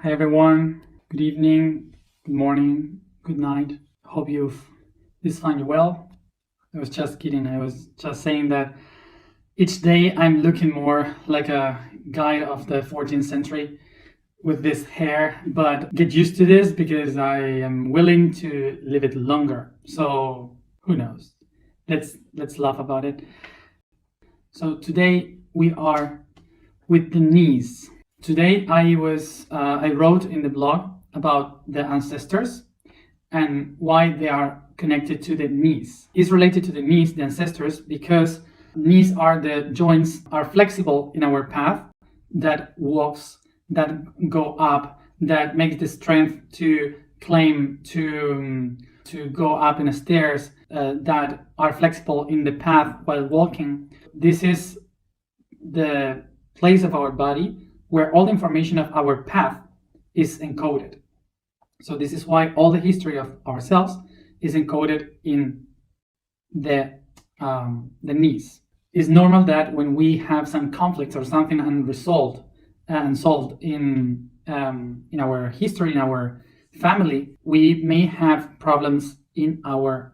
Hi everyone, good evening, good morning, good night. Hope this find you well. I was just kidding. I was just saying that each day I'm looking more like a guy of the 14th century with this hair, but get used to this because I am willing to live it longer. So who knows? Let's laugh about it. So today we are with the knees. Today I wrote in the blog about the ancestors and why they are connected to the knees. It's related to the knees, the ancestors, because knees are the joints are flexible in our path that walks, that go up, that makes the strength to claim to go up in the stairs, that are flexible in the path while walking. This is the place of our body where all the information of our path is encoded. So this is why all the history of ourselves is encoded in the knees. It's normal that when we have some conflicts or something unsolved in our history, in our family, we may have problems in our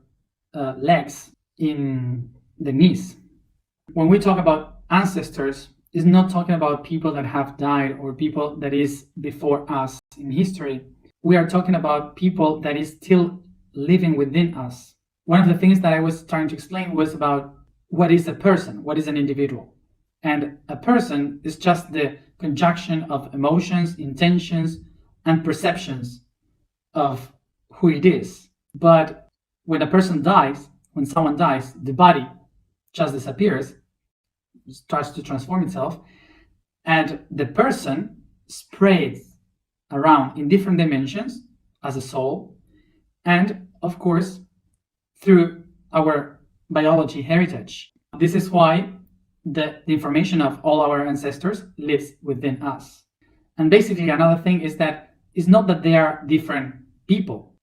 legs, in the knees. When we talk about ancestors, it's not talking about people that have died or people that is before us in history. We are talking about people that is still living within us. One of the things that I was trying to explain was about what is a person, what is an individual. And a person is just the conjunction of emotions, intentions, and perceptions of who it is. But when a person dies, when someone dies, the body just disappears, starts to transform itself, and the person spreads around in different dimensions as a soul, and of course through our biology heritage. This is why the information of all our ancestors lives within us. And basically another thing is that it's not that they are different people.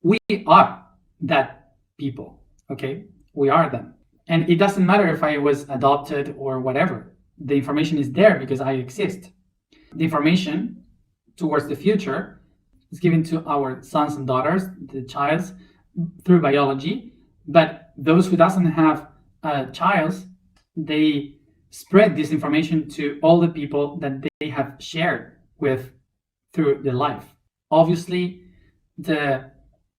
We are that people, okay? We are them. And it doesn't matter if I was adopted or whatever. The information is there because I exist. The information towards the future is given to our sons and daughters, the child, through biology. But those who doesn't have a child, they spread this information to all the people that they have shared with through their life. Obviously, the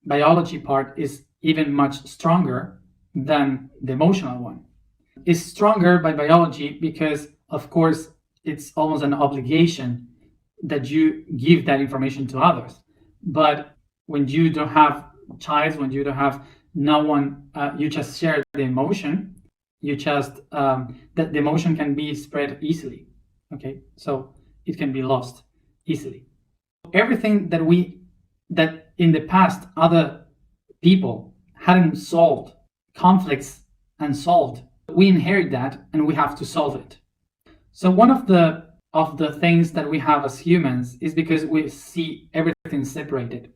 biology part is even much stronger than the emotional one. It's stronger by biology because, of course, it's almost an obligation that you give that information to others. But when you don't have child, when you don't have no one, you just share the emotion. You just that the emotion can be spread easily. Okay, so it can be lost easily. Everything that in the past other people hadn't solved, conflicts unsolved, we inherit that and we have to solve it. So one of the things that we have as humans is because we see everything separated.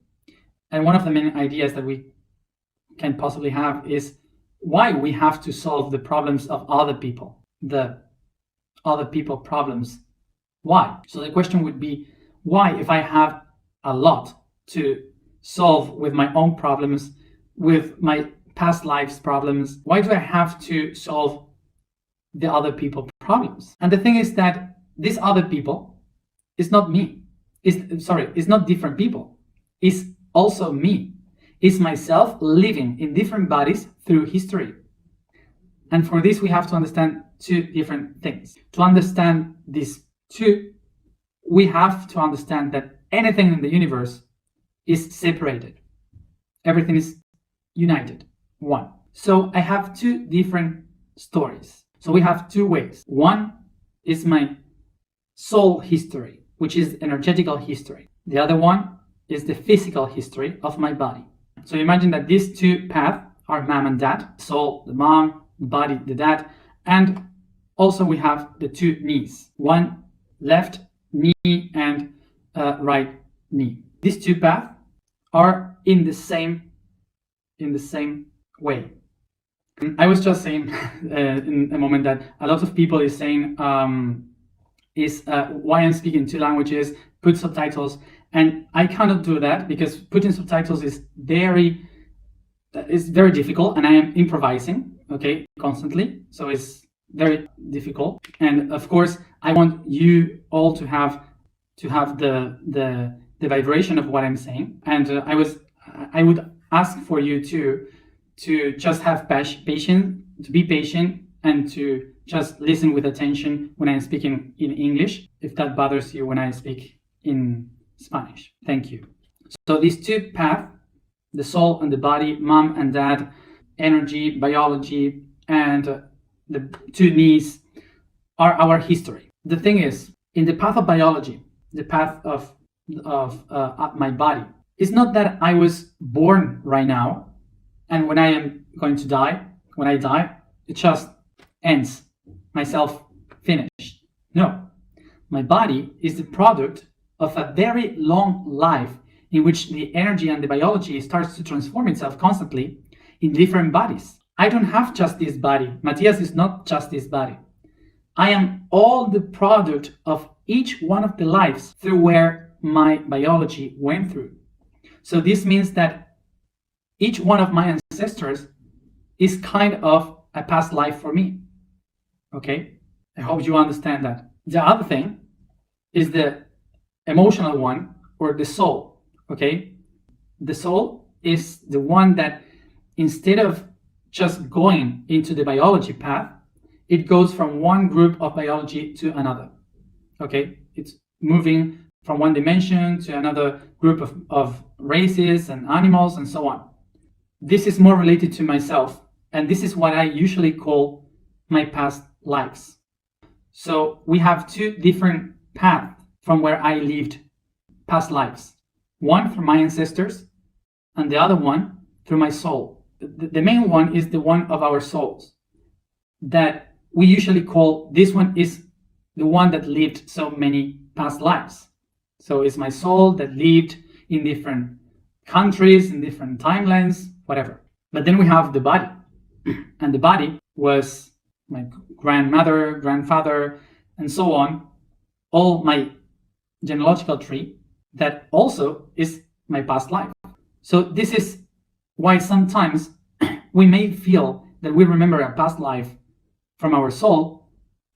And one of the main ideas that we can possibly have is why we have to solve the problems of other people, the other people problems. Why? So the question would be, why, if I have a lot to solve with my own problems, with my past lives problems, why do I have to solve the other people problems? And the thing is that these other people is not me. It's not different people. It's also me. It's myself living in different bodies through history. And for this, we have to understand two different things. To understand these two, we have to understand that anything in the universe is separated. Everything is united, one. So I have two different stories. So we have two ways. One is my soul history, which is energetical history. The other one is the physical history of my body. So imagine that these two paths are mom and dad, soul, the mom, the body, the dad, and also we have the two knees, one left knee and right knee. These two paths are in the same way. I was just saying in a moment that a lot of people is saying why I'm speaking two languages, put subtitles, and I cannot do that because putting subtitles is very difficult, and I am improvising, okay, constantly, so it's very difficult. And of course, I want you all to have the vibration of what I'm saying, and I would ask for you to just have patience, to be patient, and to just listen with attention when I'm speaking in English, if that bothers you when I speak in Spanish. Thank you. So these two paths, the soul and the body, mom and dad, energy, biology, and the two knees, are our history. The thing is, in the path of biology, the path of my body, it's not that I was born right now, and when I am going to die, when I die, it just ends, myself finished. No, my body is the product of a very long life in which the energy and the biology starts to transform itself constantly in different bodies. I don't have just this body. Matias is not just this body. I am all the product of each one of the lives through where my biology went through. So this means that each one of my ancestors is kind of a past life for me. Okay? I hope you understand that. The other thing is the emotional one, or the soul. Okay? The soul is the one that, instead of just going into the biology path, it goes from one group of biology to another. Okay? It's moving from one dimension to another group of races and animals and so on. This is more related to myself, and this is what I usually call my past lives. So we have two different paths from where I lived past lives. One through my ancestors, and the other one through my soul. The main one is the one of our souls, that we usually call, this one is the one that lived so many past lives. So it's my soul that lived in different countries, in different timelines, whatever. But then we have the body, and the body was my grandmother, grandfather, and so on, all my genealogical tree, that also is my past life. So this is why sometimes we may feel that we remember a past life from our soul,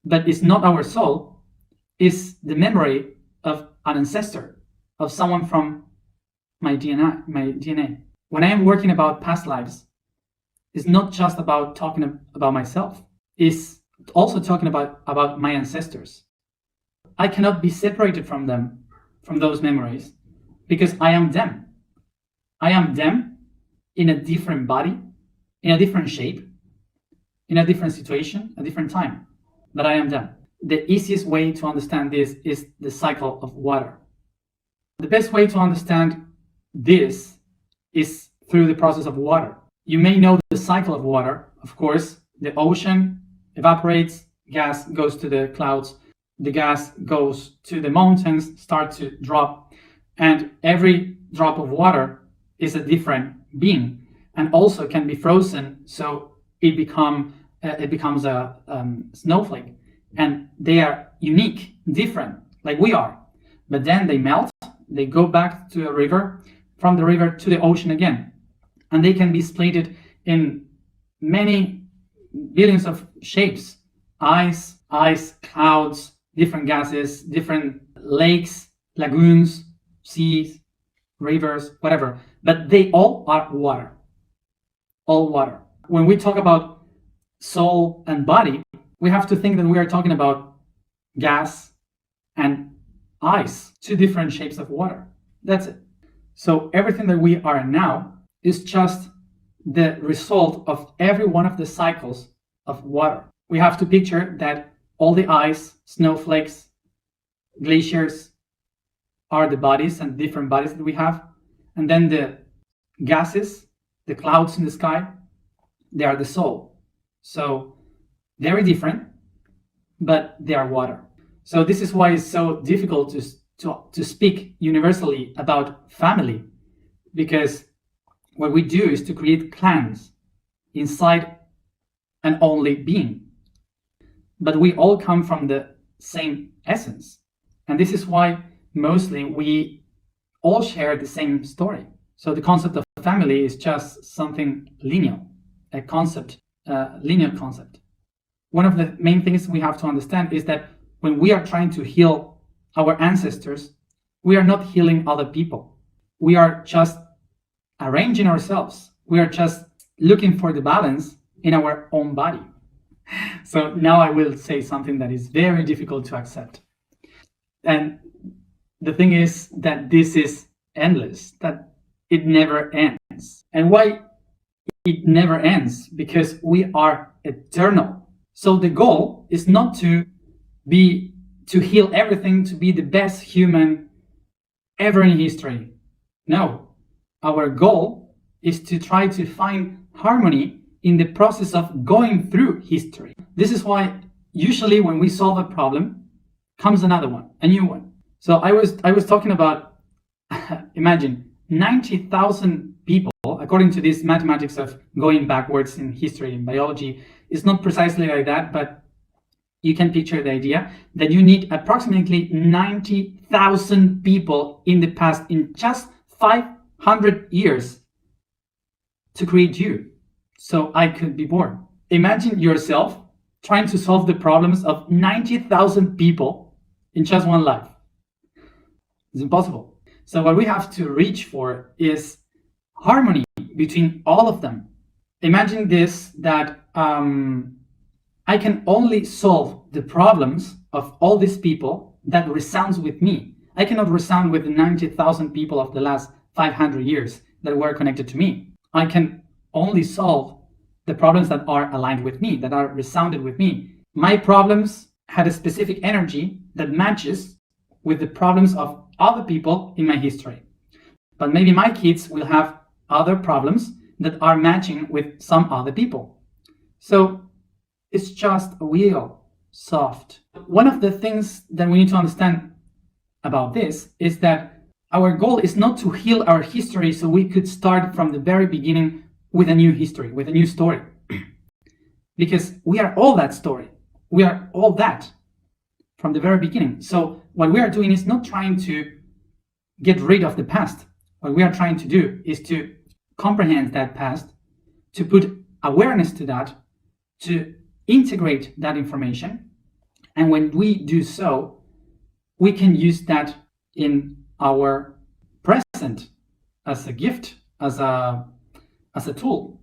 but it's not our soul, it's the memory of an ancestor, of someone from my DNA. When I am working about past lives, it's not just about talking about myself, it's also talking about my ancestors. I cannot be separated from them, from those memories, because I am them. I am them in a different body, in a different shape, in a different situation, a different time, but I am them. The easiest way to understand this is the cycle of water. The best way to understand this is through the process of water. You may know the cycle of water. Of course, the ocean evaporates, gas goes to the clouds, the gas goes to the mountains, start to drop, and every drop of water is a different being, and also can be frozen, so it becomes a snowflake, and they are unique, different, like we are. But then they melt, they go back to a river, from the river to the ocean again, and they can be split in many billions of shapes: ice, clouds, different gases, different lakes, lagoons, seas, rivers, whatever. But they all are water. All water. When we talk about soul and body, we have to think that we are talking about gas and ice, two different shapes of water. That's it. So everything that we are now is just the result of every one of the cycles of water. We have to picture that all the ice, snowflakes, glaciers are the bodies and different bodies that we have. And then the gases, the clouds in the sky, they are the soul. So very different, but they are water. So this is why it's so difficult to speak universally about family, because what we do is to create clans inside an only being. But we all come from the same essence. And this is why mostly we all share the same story. So the concept of family is just something linear, a concept, linear concept. One of the main things we have to understand is that when we are trying to heal our ancestors, we are not healing other people. We are just arranging ourselves. We are just looking for the balance in our own body. So now I will say something that is very difficult to accept. And the thing is that this is endless, that it never ends. And why it never ends? Because we are eternal. So the goal is not to heal everything, to be the best human ever in history. No, our goal is to try to find harmony in the process of going through history. This is why usually when we solve a problem, comes another one, a new one. So I was talking about, imagine 90,000 people, according to this mathematics of going backwards in history and biology. It's not precisely like that, but you can picture the idea that you need approximately 90,000 people in the past, in just 500 years, to create you, so I could be born. Imagine yourself trying to solve the problems of 90,000 people in just one life. It's impossible. So what we have to reach for is harmony between all of them. Imagine this, that I can only solve the problems of all these people that resounds with me. I cannot resound with the 90,000 people of the last 500 years that were connected to me. I can only solve the problems that are aligned with me, that are resounded with me. My problems had a specific energy that matches with the problems of other people in my history. But maybe my kids will have other problems that are matching with some other people. So it's just a wheel, soft. One of the things that we need to understand about this is that our goal is not to heal our history so we could start from the very beginning with a new history, with a new story. Because we are all that story. We are all that from the very beginning. So what we are doing is not trying to get rid of the past. What we are trying to do is to comprehend that past, to put awareness to that, to integrate that information. And when we do so, we can use that in our present as a gift, as a tool.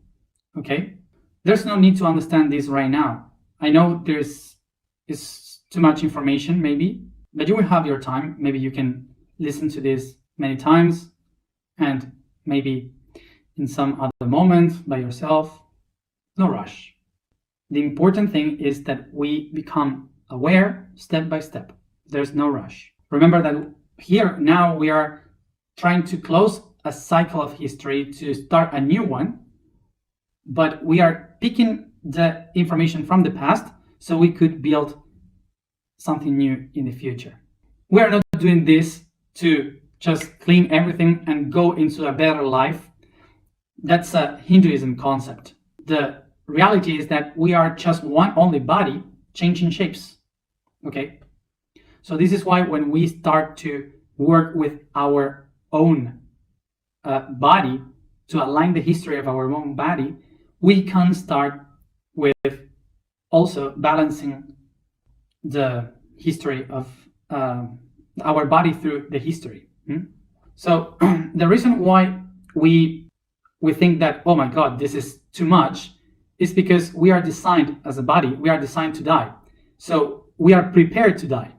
Okay? There's no need to understand this right now. I know is too much information maybe, but you will have your time. Maybe you can listen to this many times, and maybe in some other moment by yourself. No rush. The important thing is that we become aware step by step. There's no rush. Remember that here now we are trying to close a cycle of history to start a new one, but we are picking the information from the past so we could build something new in the future. We are not doing this to just clean everything and go into a better life. That's a Hinduism concept. The reality is that we are just one only body changing shapes. Okay? So this is why when we start to work with our own body to align the history of our own body, we can start with also balancing the history of our body through the history. So the reason why we think that, oh my God, this is too much, is because we are designed as a body, we are designed to die. So we are prepared to die.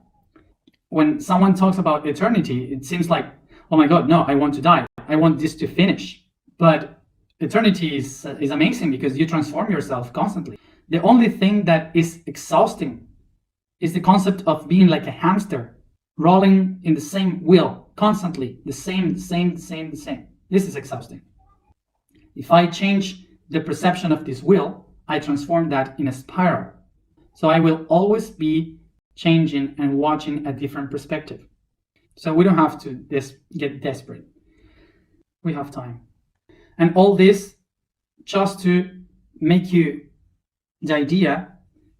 When someone talks about eternity, it seems like, oh my God, no, I want to die. I want this to finish. But eternity is amazing because you transform yourself constantly. The only thing that is exhausting is the concept of being like a hamster, rolling in the same wheel constantly, the same. This is exhausting. If I change the perception of this wheel, I transform that in a spiral. So I will always be changing and watching a different perspective. So we don't have to get desperate. We have time. And all this just to make you the idea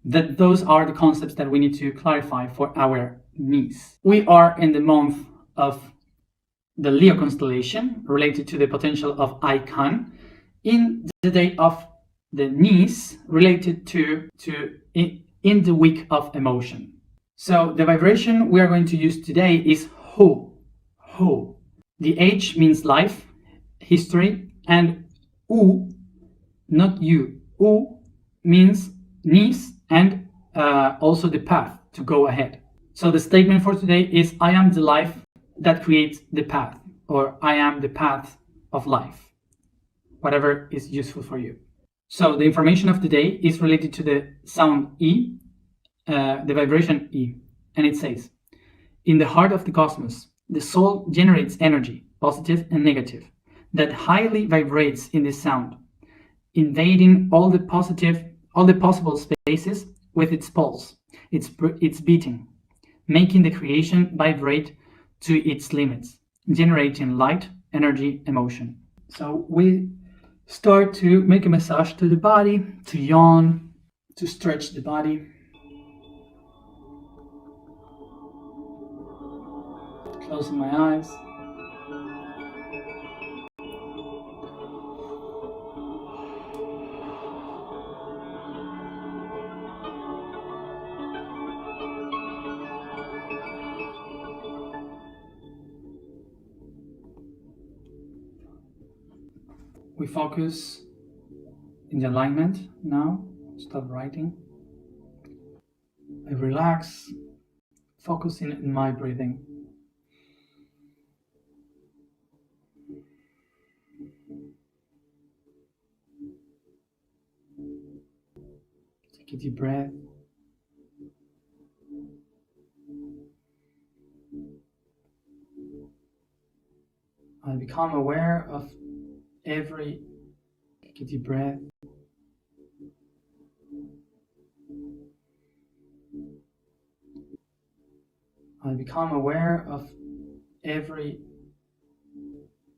that those are the concepts that we need to clarify for our needs. We are in the month of the Leo constellation, related to the potential of icon, in the day of the knees, related to in the week of emotion. So the vibration we are going to use today is Ho. Ho. The H means life, history, and U, not you. U means knees and also the path to go ahead. So the statement for today is, I am the life that creates the path, or I am the path of life, whatever is useful for you. So the information of the day is related to the sound E, the vibration E, and it says, in the heart of the cosmos, the soul generates energy, positive and negative, that highly vibrates in this sound, invading all the possible spaces with its pulse, its beating, making the creation vibrate to its limits, generating light, energy, emotion. So we start to make a massage to the body, to yawn, to stretch the body. Closing my eyes. We focus in the alignment now. Stop writing. I relax, focusing in my breathing. Take a deep breath. I become aware of every deep breath. I become aware of every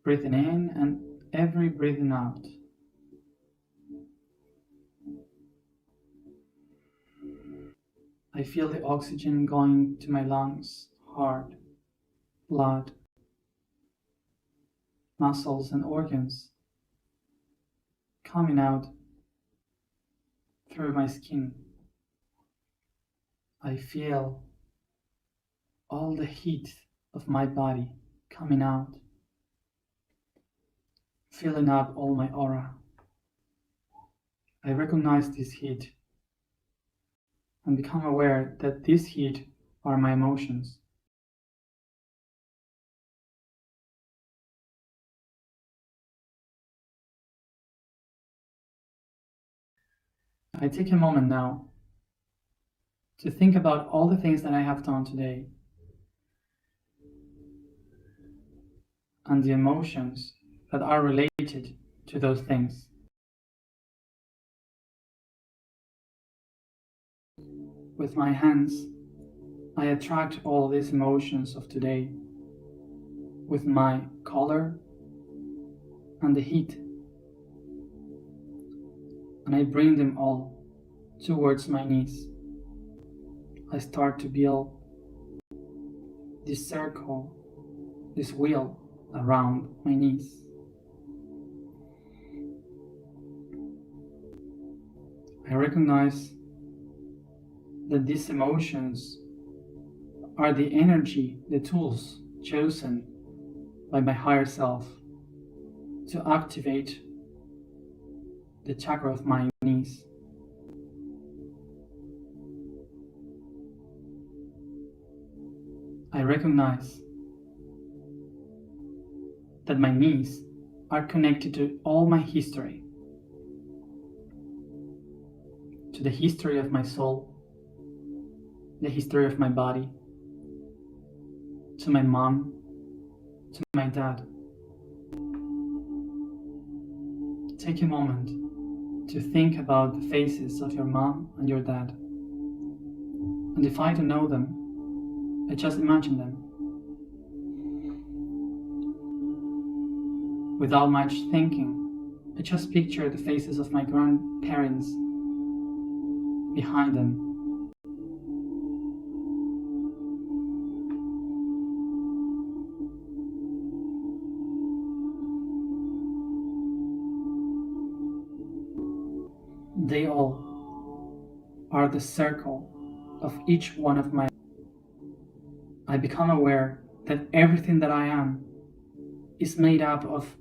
breathing in and every breathing out. I feel the oxygen going to my lungs, heart, blood, muscles and organs, coming out through my skin. I feel all the heat of my body coming out, filling up all my aura. I recognize this heat and become aware that this heat are my emotions. I take a moment now to think about all the things that I have done today and the emotions that are related to those things. With my hands, I attract all these emotions of today with my color and the heat, and I bring them all towards my knees. I start to build this circle, this wheel around my knees. I recognize that these emotions are the energy, the tools chosen by my higher self to activate the chakra of my knees. I recognize that my knees are connected to all my history, to the history of my soul, the history of my body, to my mom, to my dad. Take a moment to think about the faces of your mom and your dad. And if I don't know them, I just imagine them. Without much thinking, I just picture the faces of my grandparents behind them. They all are the circle of each one of my. I become aware that everything that I am is made up of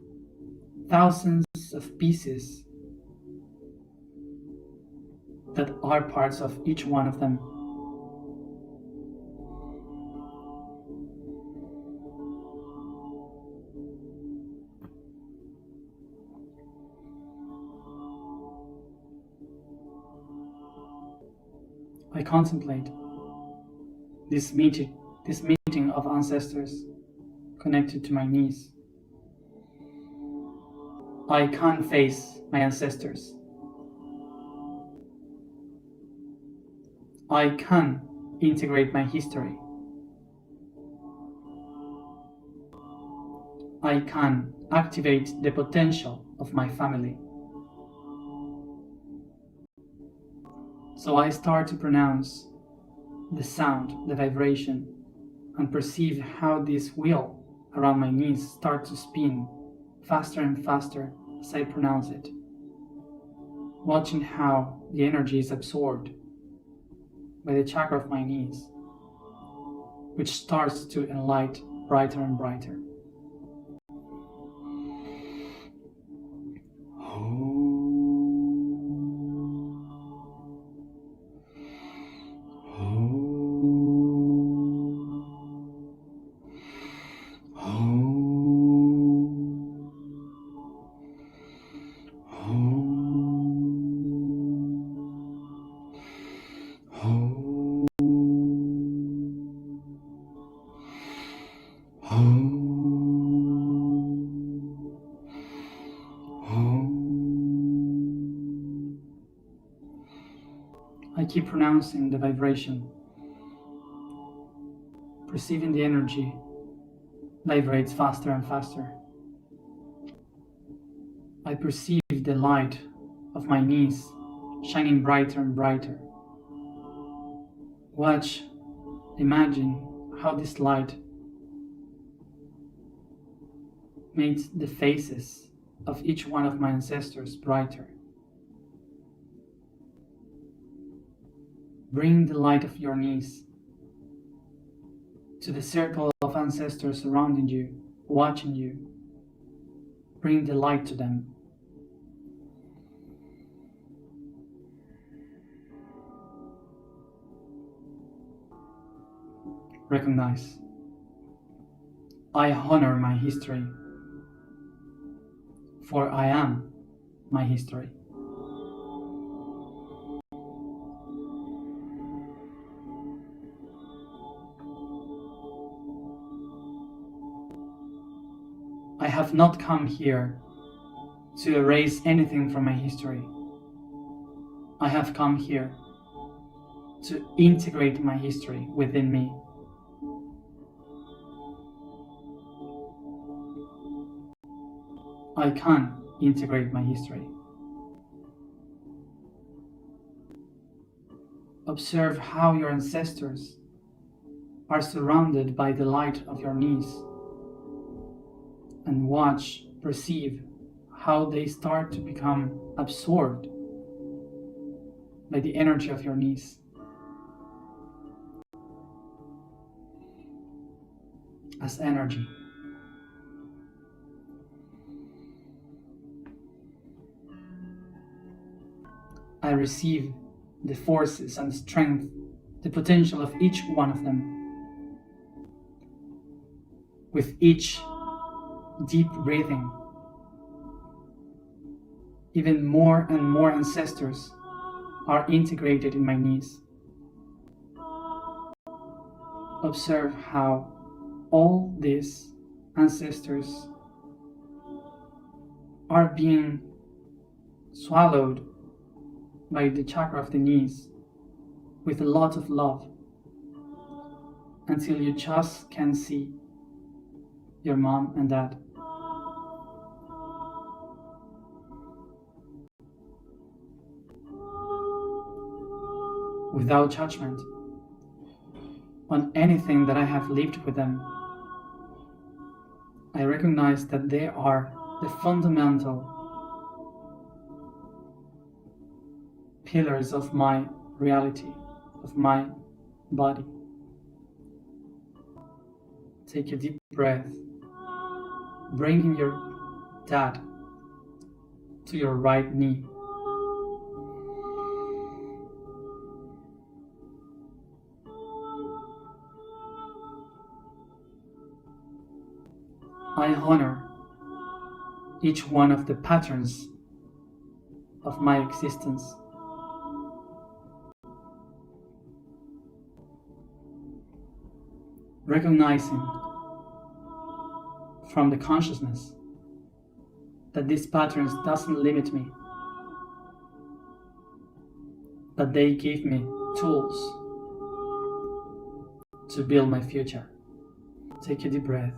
thousands of pieces that are parts of each one of them. I contemplate this meeting of ancestors connected to my niece. I can face my ancestors. I can integrate my history. I can activate the potential of my family. So I start to pronounce the sound, the vibration, and perceive how this wheel around my knees starts to spin faster and faster as I pronounce it, watching how the energy is absorbed by the chakra of my knees, which starts to enlight brighter and brighter. I keep pronouncing the vibration, perceiving the energy vibrates faster and faster. I perceive the light of my knees shining brighter and brighter. Watch, imagine how this light makes the faces of each one of my ancestors brighter. Bring the light of your knees to the circle of ancestors surrounding you, watching you. Bring the light to them. Recognize. I honor my history, for I am my history. I have not come here to erase anything from my history. I have come here to integrate my history within me. I can integrate my history. Observe how your ancestors are surrounded by the light of your knees, and watch, perceive how they start to become absorbed by the energy of your knees. As energy. I receive the forces and strength, the potential of each one of them. With each deep breathing, even more and more ancestors are integrated in my knees. Observe how all these ancestors are being swallowed by the chakra of the knees with a lot of love, until you just can see your mom and dad. Without judgment on anything that I have lived with them, I recognize that they are the fundamental pillars of my reality, of my body. Take a deep breath, bringing your dad to your right knee. I honor each one of the patterns of my existence. Recognizing from the consciousness that these patterns doesn't limit me, but they give me tools to build my future. Take a deep breath.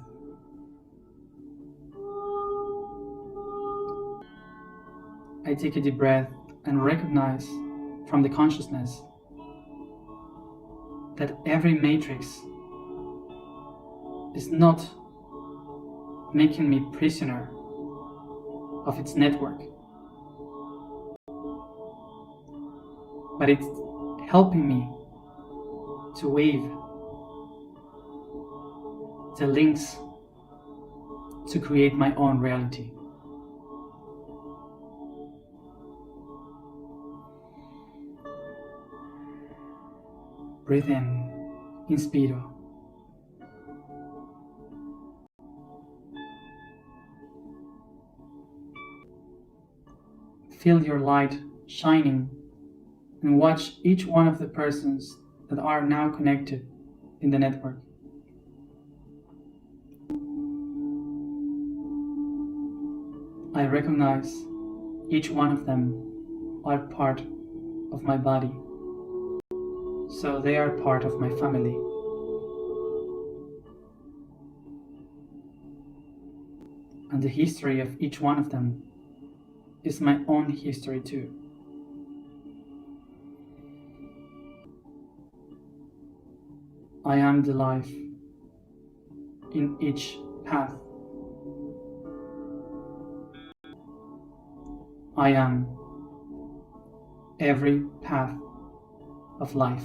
I take a deep breath and recognize from the consciousness that every matrix is not making me prisoner of its network, but it's helping me to weave the links to create my own reality. Breathe in, inspiro. Feel your light shining and watch each one of the persons that are now connected in the network. I recognize each one of them are part of my body, so they are part of my family. And the history of each one of them is my own history too. I am the life in each path. I am every path of life.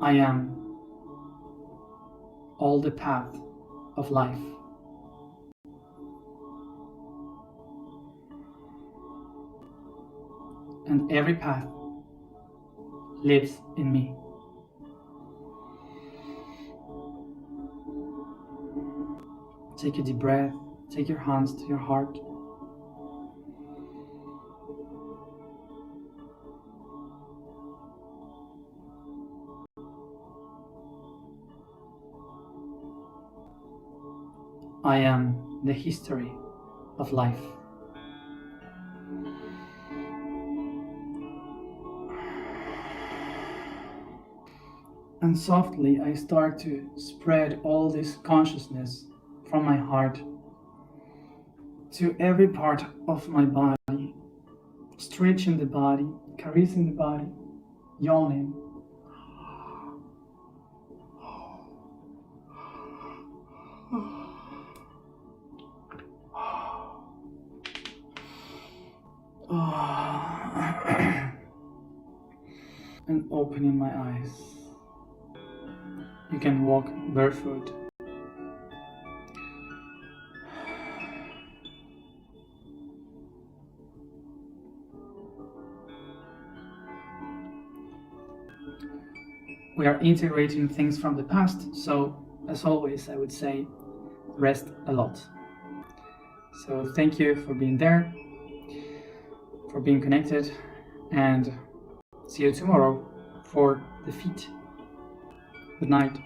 I am all the path of life. And every path lives in me. Take a deep breath, take your hands to your heart. I am the history of life. And softly I start to spread all this consciousness from my heart to every part of my body, stretching the body, caressing the body, yawning. And opening my eyes. You can walk barefoot. We are integrating things from the past, so as always I would say rest a lot. So thank you for being there, for being connected, and see you tomorrow for the feet. Good night.